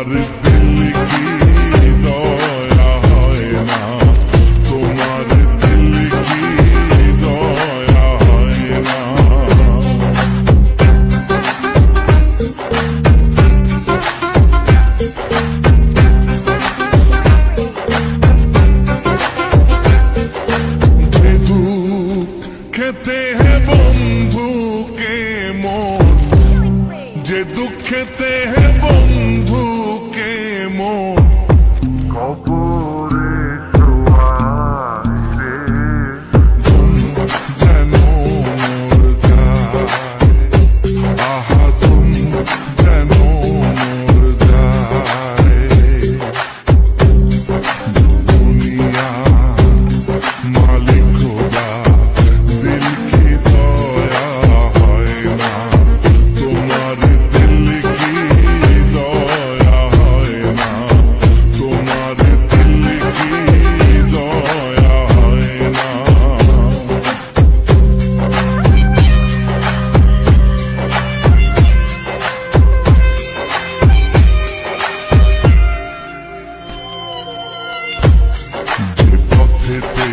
তোমার দিল কি দয়া হয় না, তোমার দিল কি দয়া হয় না। যে দুঃখ খেতে হে বন্ধু কে মন, যে দুঃখেতে হে বন্ধু কে মন কবরে শোয়ায় রে, ঘুম যেন মোর যায়, আহা ঘুম যেন মোর যায়। দুনিয়া মালিক খোদা দিল কি দয়া হয় না, তোমার দিল কি দয়া হয় না, তোমার দিল কি দয়া হয় না। যে পথেতে